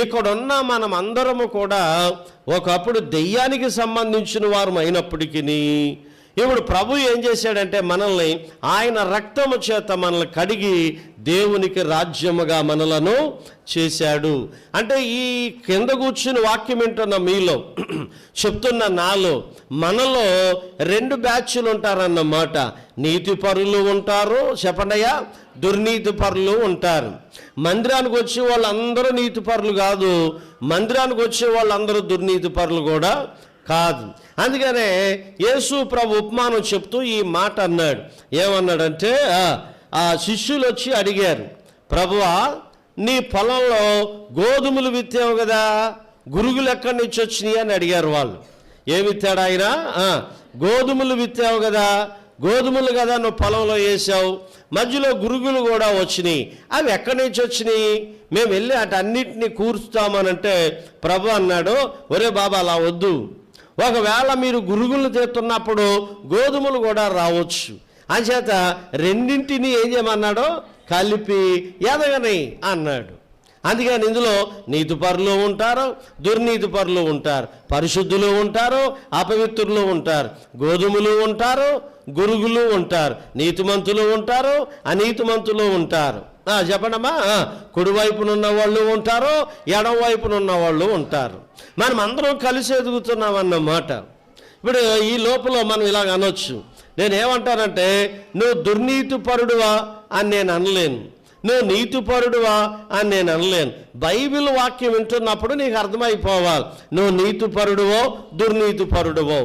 ఇక్కడున్న మనం అందరము కూడా ఒకప్పుడు దెయ్యానికి సంబంధించిన వారు అయినప్పటికీ ఇప్పుడు ప్రభు ఏం చేశాడంటే మనల్ని ఆయన రక్తము చేత మనల్ని కడిగి దేవునికి రాజ్యముగా మనలను చేశాడు. అంటే ఈ కింద కూర్చుని వాక్యం వింటున్న మీలో చెప్తున్న నాలో మనలో 2 బ్యాచ్లు ఉంటారన్నమాట. నీతి పరులు ఉంటారు, చెప్పండియా, దుర్నీతి పరులు ఉంటారు. మందిరానికి వచ్చే వాళ్ళందరూ నీతి పరులు కాదు, మందిరానికి వచ్చే వాళ్ళందరూ దుర్నీతి పరులు కూడా కాదు. అందుకనే యేసు ప్రభు ఉపమానం చెప్తూ ఈ మాట అన్నాడు. ఏమన్నాడంటే, ఆ శిష్యులు వచ్చి అడిగారు, ప్రభువా నీ పొలంలో గోధుమలు విత్తావు కదా, గురుగులు ఎక్కడి నుంచి వచ్చినాయి అని అడిగారు వాళ్ళు. ఏమి విత్తాడు ఆయన? గోధుమలు విత్తావు కదా, గోధుమలు కదా నువ్వు పొలంలో వేసావు, మధ్యలో గురుగులు కూడా వచ్చినాయి, అవి ఎక్కడి నుంచి వచ్చినాయి? మేము వెళ్ళి అన్నిటినీ కూర్చుతామనంటే ప్రభు అన్నాడు, ఒరే బాబా అలా వద్దు, ఒకవేళ మీరు గురుగులు తెస్తున్నప్పుడు గోధుమలు కూడా రావచ్చు, అంచేత రెండింటినీ ఏం చేయమన్నాడో కలిపి ఎదగని అన్నాడు. అందుకని ఇందులో నీతిపరులు ఉంటారు, దుర్నీతి పరులు ఉంటారు, పరిశుద్ధులు ఉంటారు, అపవిత్రులు ఉంటారు, గోధుమలు ఉంటారు, గురుగులు ఉంటారు, నీతిమంతులు ఉంటారు, అనీతిమంతులు ఉంటారు. చెప్పండమ్మా, కుడివైపునున్న వాళ్ళు ఉంటారు, ఎడం వైపునున్న వాళ్ళు ఉంటారు. మనం అందరం కలిసి ఎదుగుతున్నామన్నమాట. ఇప్పుడు ఈ లోపల మనం ఇలాగ అనొచ్చు, నేనేమంటానంటే నువ్వు దుర్నీతి పరుడువా అని నేను అనలేను, నువ్వు నీతిపరుడువా అని నేను అనలేను. బైబిల్ వాక్యం వింటున్నప్పుడు నీకు అర్థమైపోవాలి, నువ్వు నీతిపరుడువో దుర్నీతిపరుడువో.